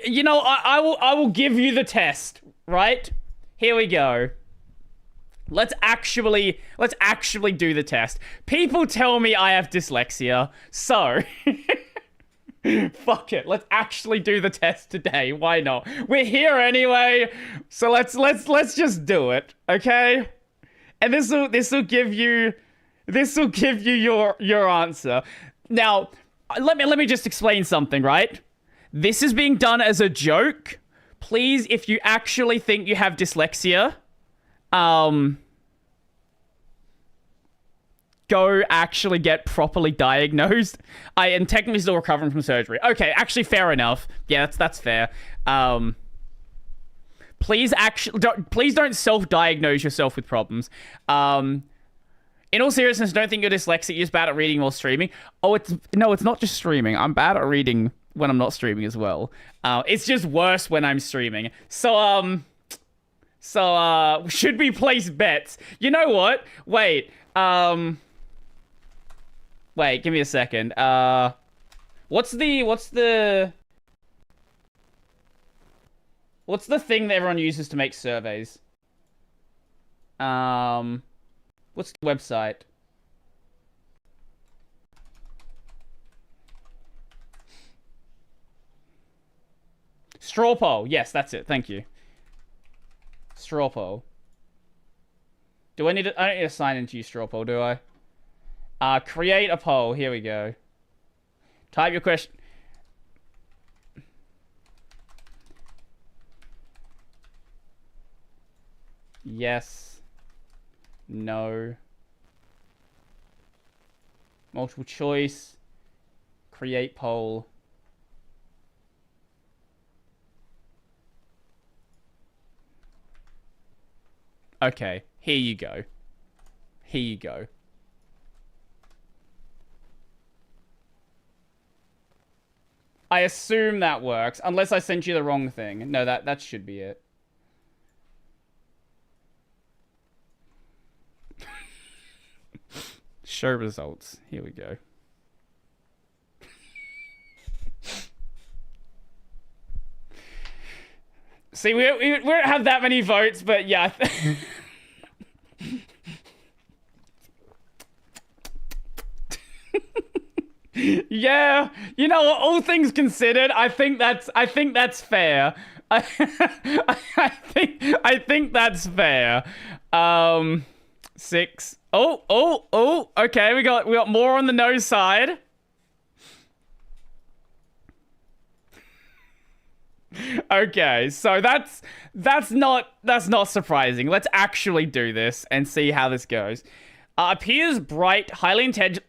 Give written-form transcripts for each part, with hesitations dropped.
You know, I will give you the test, right? Here we go. Let's actually do the test. People tell me I have dyslexia, so fuck it. Let's actually do the test today. Why not? We're here anyway, so let's just do it, okay? And this will give you your answer. Now, let me just explain something, right? This is being done as a joke. Please, if you actually think you have dyslexia, go actually get properly diagnosed. I am technically still recovering from surgery. Okay, actually, fair enough. Yeah, that's fair. Please don't self-diagnose yourself with problems. In all seriousness, don't think you're dyslexic. You're just bad at reading while streaming. Oh, it's not just streaming. I'm bad at reading when I'm not streaming as well. It's just worse when I'm streaming. So should we place bets? You know what? Wait, give me a second. What's the thing that everyone uses to make surveys? What's the website? Straw poll. Yes, that's it. Thank you. Straw poll. I don't need to sign into you, straw poll, do I? Create a poll. Here we go. Type your question. Yes. No. Multiple choice. Create poll. Okay, here you go. Here you go. I assume that works, unless I sent you the wrong thing. No, that should be it. Show results. Here we go. See, we don't have that many votes, but yeah. Yeah, you know, all things considered, I think that's fair. I think that's fair. 6. Oh, okay, we got more on the no side. Okay, so that's not surprising. Let's actually do this and see how this goes. Appears bright, highly intelligent,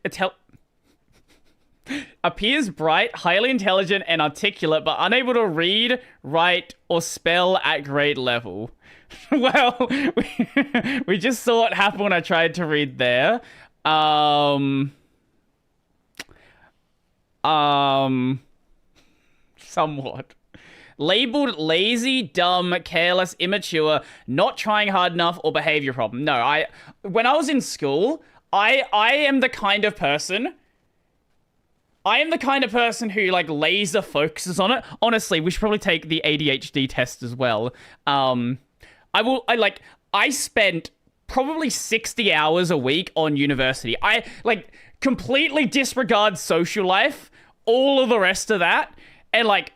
and articulate, but unable to read, write, or spell at grade level. Well, we just saw what happened when I tried to read there. Somewhat. Labeled lazy, dumb, careless, immature, not trying hard enough, or behavior problem. No, when I was in school, I am the kind of person who, like, laser focuses on it. Honestly, we should probably take the ADHD test as well. I spent probably 60 hours a week on university. I, like, completely disregard social life, all of the rest of that, and, like,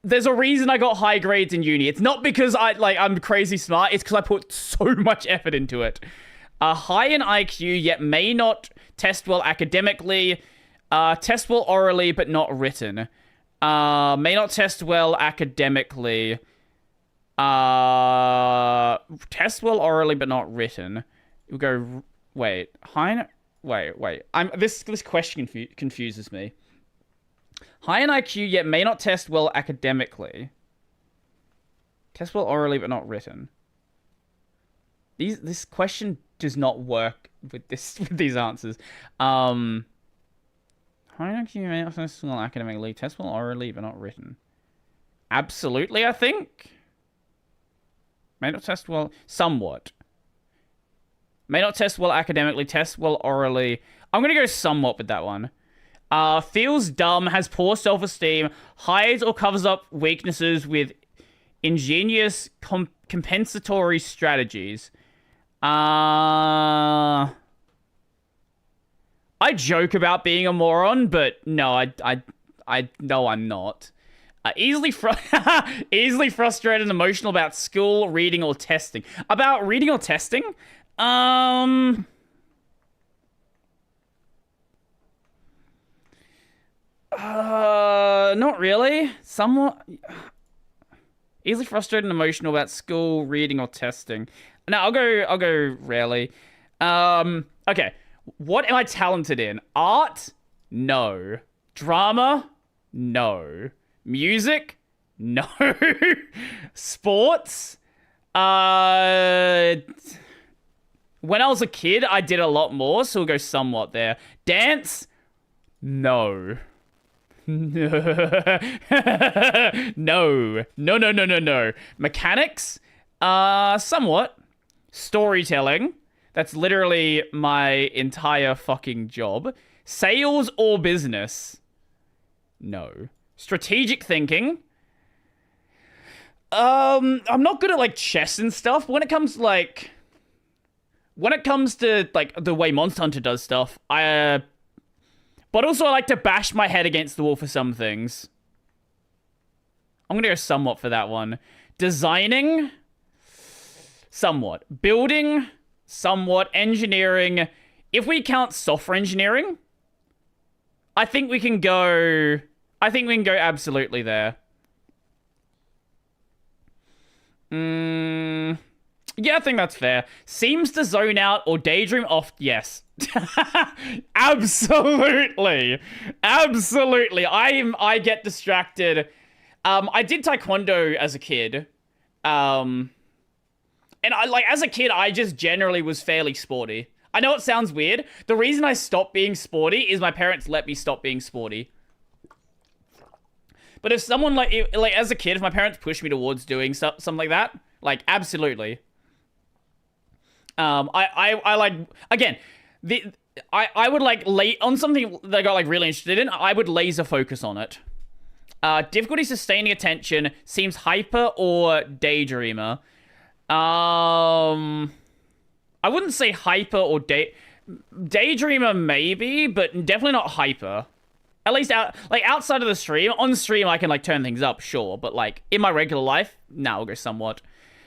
there's a reason I got high grades in uni. It's not because I'm crazy smart. It's because I put so much effort into it. High in IQ, yet may not test well academically. Test well orally, but not written. May not test well academically. Test well orally, but not written. We'll go. Wait. Wait. This question confuses me. High in IQ, yet may not test well academically. Test well orally, but not written. This question does not work with these answers. High in IQ, may not test well academically. Test well orally, but not written. Absolutely, I think. May not test well somewhat. May not test well academically. Test well orally. I'm gonna go somewhat with that one. Feels dumb, has poor self-esteem, hides or covers up weaknesses with ingenious compensatory strategies. I joke about being a moron, but no, I know I'm not. Easily frustrated and emotional about school, reading, or testing. About reading or testing? Not really. Somewhat. Easily frustrated and emotional about school, reading, or testing. No, I'll go rarely. Okay. What am I talented in? Art? No. Drama? No. Music? No. Sports? When I was a kid, I did a lot more, so we'll go somewhat there. Dance? No. No. No. Mechanics? Somewhat. Storytelling? That's literally my entire fucking job. Sales or business? No. Strategic thinking? I'm not good at like chess and stuff. When it comes to the way Monster Hunter does stuff, but also I like to bash my head against the wall for some things. I'm gonna go somewhat for that one. Designing? Somewhat. Building? Somewhat. Engineering? If we count software engineering, I think we can go absolutely there. Yeah, I think that's fair. Seems to zone out or daydream off. Yes. Absolutely. I get distracted. I did taekwondo as a kid. And as a kid, I just generally was fairly sporty. I know it sounds weird. The reason I stopped being sporty is my parents let me stop being sporty. But if someone like as a kid, if my parents pushed me towards doing something like that, like absolutely. I like, again, I would like on something that I got like really interested in, I would laser focus on it. Difficulty sustaining attention, seems hyper or daydreamer. I wouldn't say hyper or daydreamer maybe, but definitely not hyper. At least outside of the stream. On the stream, I can like turn things up, sure, but like in my regular life, nah, I'll go somewhat.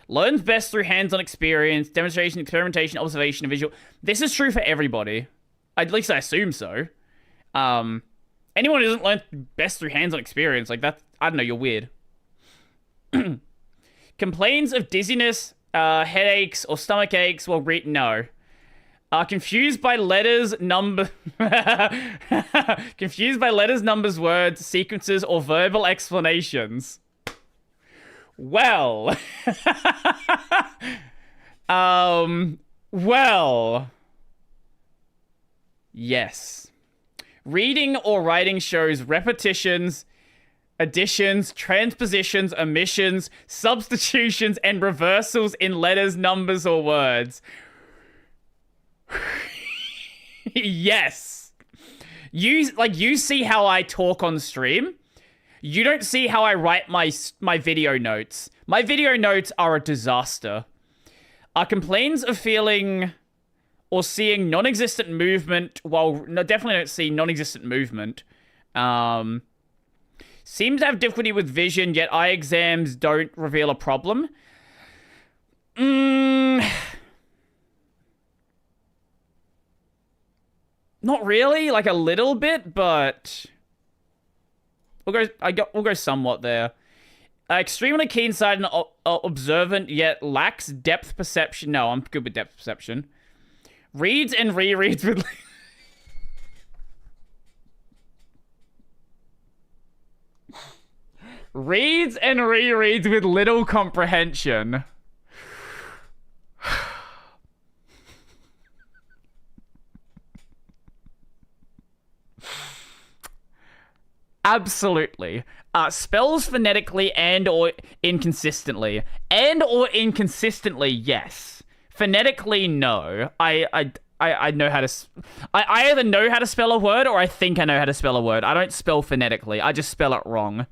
Learns best through hands-on experience, demonstration, experimentation, observation, and visual. This is true for everybody. At least I assume so. Anyone who doesn't learn best through hands-on experience, like that, I don't know, you're weird. Complains of dizziness, headaches, or stomach aches while no. Confused by letters, confused by letters, numbers, words, sequences, or verbal explanations. Well. Well. Yes. Reading or writing shows repetitions, additions, transpositions, omissions, substitutions, and reversals in letters, numbers, or words. Yes. You see how I talk on stream. You don't see how I write my video notes. My video notes are a disaster. Complains of feeling or seeing non-existent movement. Well, no, definitely don't see non-existent movement. Seems to have difficulty with vision, yet eye exams don't reveal a problem. Not really, like a little bit, but we'll go somewhat there. Extremely keen-sighted and observant, yet lacks depth perception. No, I'm good with depth perception. Reads and rereads with reads and rereads with little comprehension. Absolutely. Spells phonetically and or inconsistently. And or inconsistently, yes. Phonetically, no. I I know how to... I either know how to spell a word or I think I know how to spell a word. I don't spell phonetically. I just spell it wrong.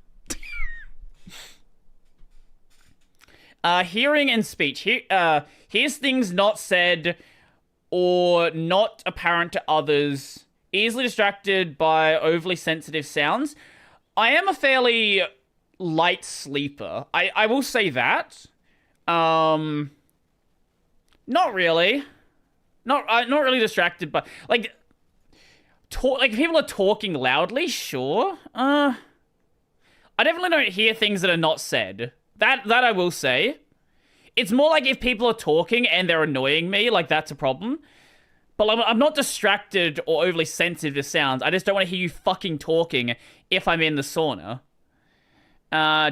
Hearing and speech. Hears things not said or not apparent to others. Easily distracted by overly sensitive sounds. I am a fairly light sleeper. I will say that. Not really. Not really distracted, but like if people are talking loudly, sure. I definitely don't hear things that are not said. That I will say. It's more like if people are talking and they're annoying me, like that's a problem. But I'm not distracted or overly sensitive to sounds. I just don't want to hear you fucking talking if I'm in the sauna.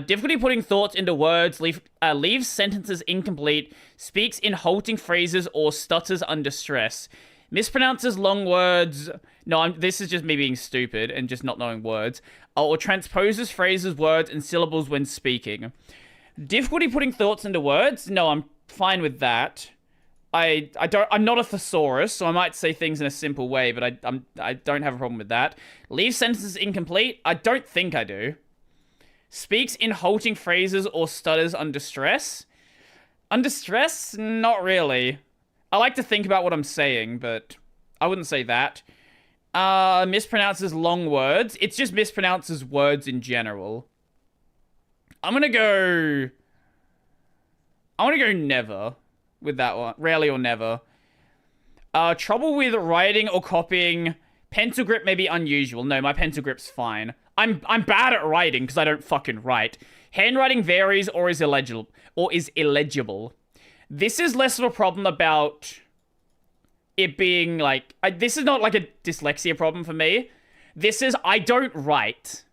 Difficulty putting thoughts into words, leaves sentences incomplete, speaks in halting phrases or stutters under stress. Mispronounces long words. No, this is just me being stupid and just not knowing words. Or transposes phrases, words, and syllables when speaking. Difficulty putting thoughts into words. No, I'm fine with that. I'm not a thesaurus, so I might say things in a simple way, but I don't have a problem with that. Leaves sentences incomplete. I don't think I do. Speaks in halting phrases or stutters under stress. Under stress? Not really. I like to think about what I'm saying, but I wouldn't say that. Mispronounces long words. It's just mispronounces words in general. I'm gonna go never with that one. Rarely or never. Trouble with writing or copying. Pencil grip may be unusual. No, my pencil grip's fine. I'm bad at writing because I don't fucking write. Handwriting varies or is illegible. This is less of a problem about it being like... this is not like a dyslexia problem for me. This is I don't write.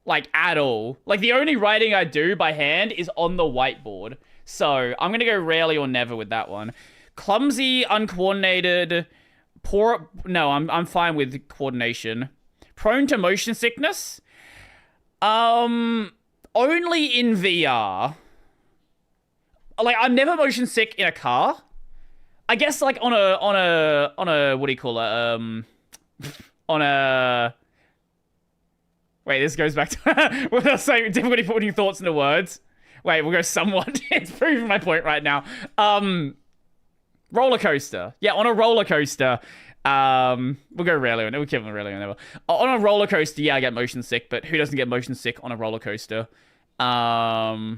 Like, at all. Like, the only writing I do by hand is on the whiteboard. So, I'm gonna go rarely or never with that one. Clumsy, uncoordinated, poor... No, I'm fine with coordination. Prone to motion sickness? Only in VR. Like, I'm never motion sick in a car. I guess, like, on a, what do you call it? On a... Wait, this goes back to what I was saying, difficulty putting thoughts into words. Wait, we'll go somewhat. It's proving my point right now. Roller coaster. Yeah, on a roller coaster. We'll go rarely or never. We'll keep them rarely or never. On a roller coaster, yeah, I get motion sick, but who doesn't get motion sick on a roller coaster? I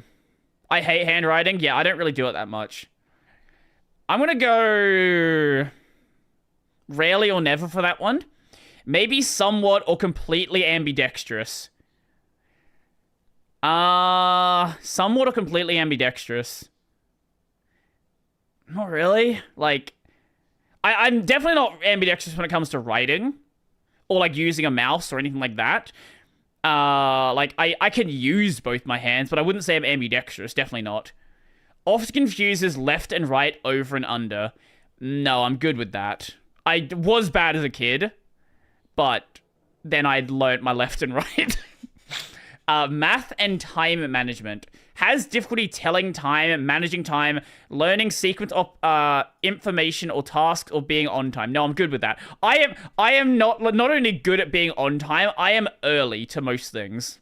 hate handwriting. Yeah, I don't really do it that much. I'm gonna go rarely or never for that one. Maybe somewhat or completely ambidextrous. Somewhat or completely ambidextrous. Not really. Like, I'm definitely not ambidextrous when it comes to writing. Or, like, using a mouse or anything like that. Like, I can use both my hands, but I wouldn't say I'm ambidextrous. Definitely not. Often confuses left and right, over and under. No, I'm good with that. I was bad as a kid. But then I learnt my left and right. Math and time management. Has difficulty telling time, managing time, learning sequence of information or tasks, or being on time. No, I'm good with that. I am not only good at being on time, I am early to most things.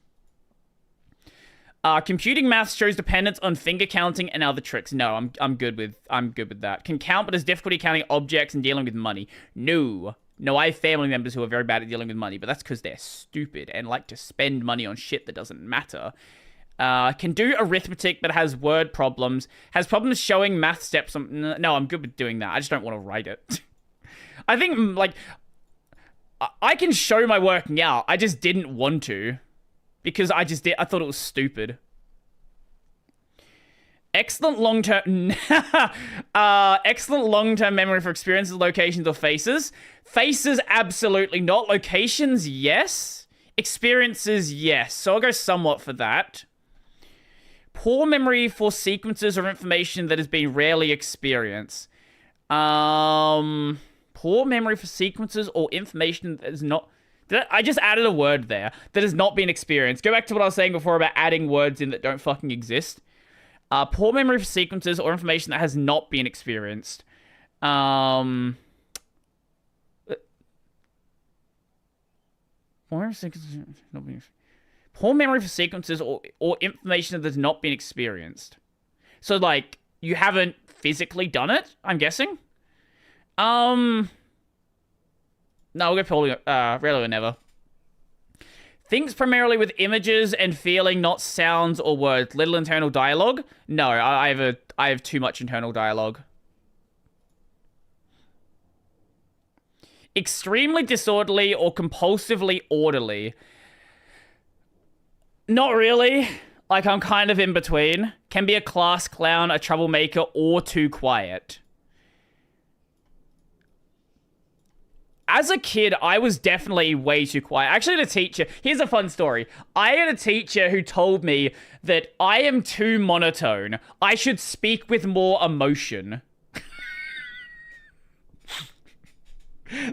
Computing math shows dependence on finger counting and other tricks. No, I'm good with that. Can count, but has difficulty counting objects and dealing with money. No, I have family members who are very bad at dealing with money, but that's because they're stupid and like to spend money on shit that doesn't matter. Can do arithmetic, but has word problems. Has problems showing math steps. No, I'm good with doing that. I just don't want to write it. I think, like, I can show my working out. I just didn't want to. Because I thought it was stupid. Excellent long-term memory for experiences, locations, or faces. Faces, absolutely not. Locations, yes. Experiences, yes. So I'll go somewhat for that. Poor memory for sequences or information that has been rarely experienced. Poor memory for sequences or information that is not... I just added a word there that has not been experienced. Go back to what I was saying before about adding words in that don't fucking exist. Poor memory for sequences or information that has not been experienced. Um, poor memory for sequences or information that has not been experienced. So, like, you haven't physically done it, I'm guessing? No, we'll go probably, rarely or never. Thinks primarily with images and feeling, not sounds or words. Little internal dialogue? No, I have too much internal dialogue. Extremely disorderly or compulsively orderly. Not really. Like, I'm kind of in between. Can be a class clown, a troublemaker, or too quiet. As a kid, I was definitely way too quiet. Actually, the teacher... Here's a fun story. I had a teacher who told me that I am too monotone. I should speak with more emotion.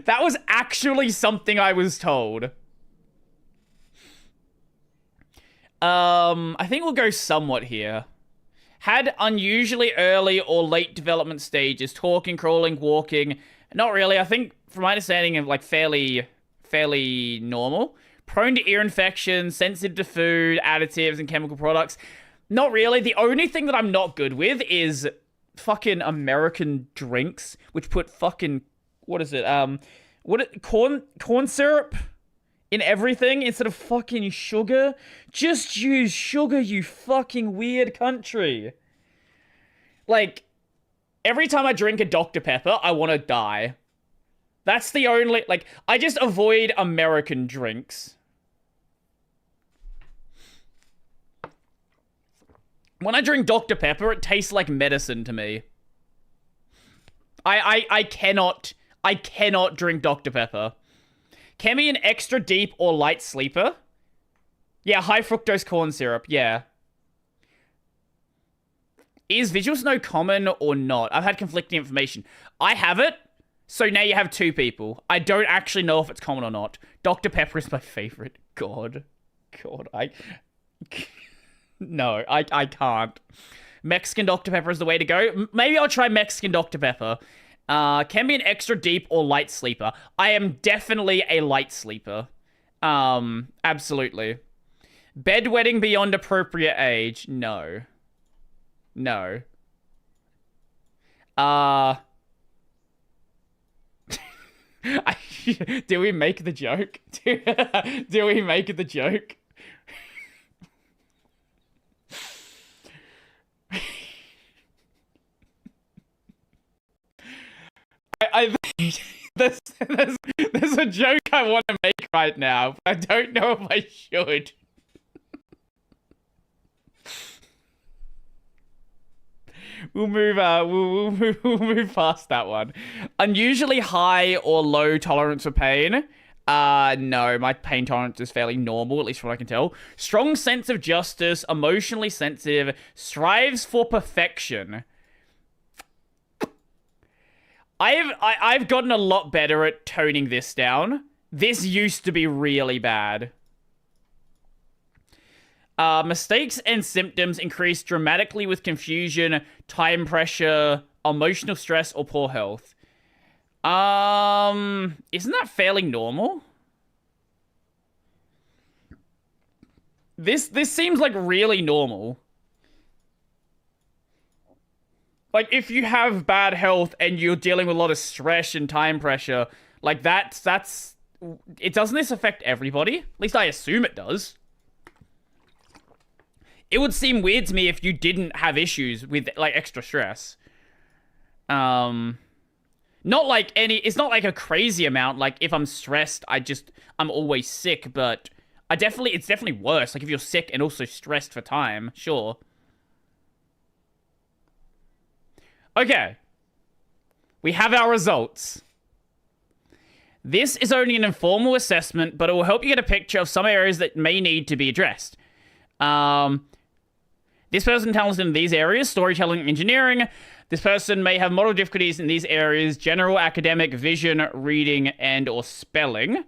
That was actually something I was told. I think we'll go somewhat here. Had unusually early or late development stages. Talking, crawling, walking. Not really. I think, from my understanding, of like fairly normal. Prone to ear infections, sensitive to food, additives, and chemical products. Not really. The only thing that I'm not good with is fucking American drinks, which put fucking... What is it? Corn syrup in everything instead of fucking sugar? Just use sugar, you fucking weird country. Like, every time I drink a Dr. Pepper, I want to die. That's the only... Like, I just avoid American drinks. When I drink Dr. Pepper, it tastes like medicine to me. I cannot drink Dr. Pepper. Can be an extra deep or light sleeper. Yeah, high fructose corn syrup. Yeah. Is visual snow common or not? I've had conflicting information. I have it, so now you have two people. I don't actually know if it's common or not. Dr. Pepper is my favorite. God, no, I can't. Mexican Dr. Pepper is the way to go. Maybe I'll try Mexican Dr. Pepper. Can be an extra deep or light sleeper. I am definitely a light sleeper. Absolutely. Bedwetting beyond appropriate age. No. No. Do we make the joke? Do we make the joke? There's a joke I want to make right now, but I don't know if I should. We'll move past that one. Unusually high or low tolerance for pain. No, my pain tolerance is fairly normal, at least from what I can tell. Strong sense of justice, emotionally sensitive, strives for perfection. I've gotten a lot better at toning this down. This used to be really bad. Mistakes and symptoms increase dramatically with confusion, time pressure, emotional stress, or poor health. Isn't that fairly normal? This seems like really normal. Like, if you have bad health and you're dealing with a lot of stress and time pressure, like, that's... Doesn't this affect everybody? At least I assume it does. It would seem weird to me if you didn't have issues with, like, extra stress. Not like it's not like a crazy amount. Like, if I'm stressed, I'm always sick, but it's definitely worse. Like, if you're sick and also stressed for time, sure. Okay. We have our results. This is only an informal assessment, but it will help you get a picture of some areas that may need to be addressed. This person talented in these areas, storytelling, engineering. This person may have model difficulties in these areas, general academic, vision, reading, and or spelling.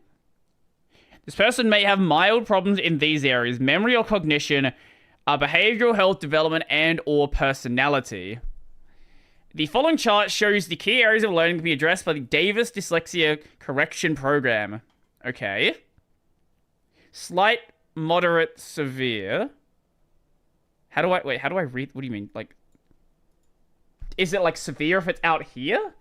This person may have mild problems in these areas, memory or cognition, behavioral health development, and or personality. The following chart shows the key areas of learning to be addressed by the Davis Dyslexia Correction Program. Okay. Slight, moderate, severe. How do I read? What do you mean? Like, is it like severe if it's out here?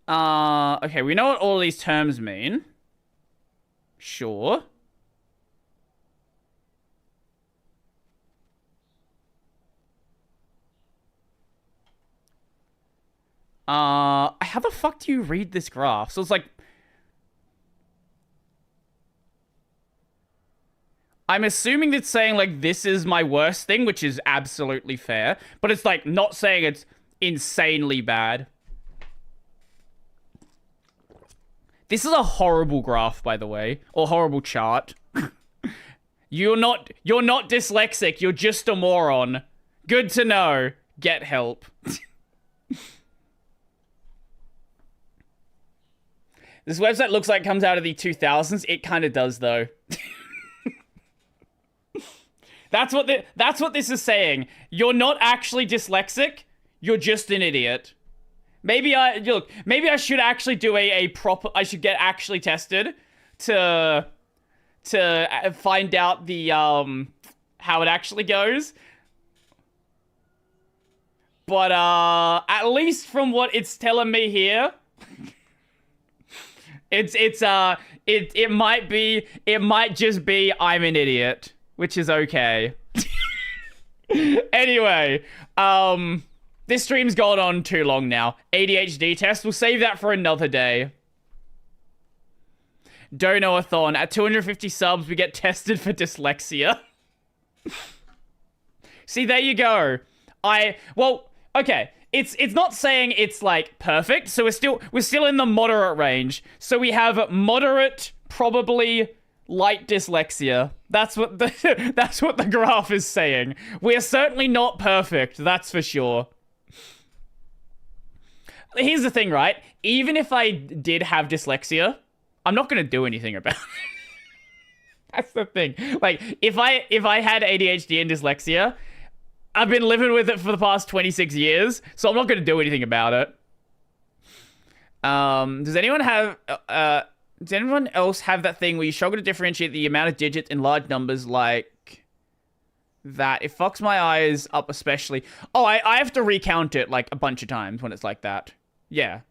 Okay, we know what all these terms mean. Sure. How the fuck do you read this graph? So it's like, I'm assuming it's saying like this is my worst thing, which is absolutely fair, but it's like not saying it's insanely bad. This is a horrible graph, by the way, or horrible chart. You're not dyslexic, you're just a moron. Good to know. Get help. This website looks like it comes out of the 2000s. It kind of does, though. That's what this is saying. You're not actually dyslexic. You're just an idiot. Maybe I should actually do a proper. I should get actually tested to find out the how it actually goes. But at least from what it's telling me here, it might just be I'm an idiot, which is okay. Anyway, this stream's gone on too long now. ADHD test, we'll save that for another day. Dono-a-thon. At 250 subs, we get tested for dyslexia. See, there you go. Well, okay. It's not saying it's like perfect, so we're still in the moderate range. So we have moderate, probably light dyslexia. That's what the graph is saying. We're certainly not perfect, that's for sure. Here's the thing, right? Even if I did have dyslexia, I'm not going to do anything about it. That's the thing. Like, if I had ADHD and dyslexia, I've been living with it for the past 26 years, so I'm not going to do anything about it. Does anyone else have that thing where you struggle to differentiate the amount of digits in large numbers like that? It fucks my eyes up especially. Oh, I have to recount it like a bunch of times when it's like that. Yeah.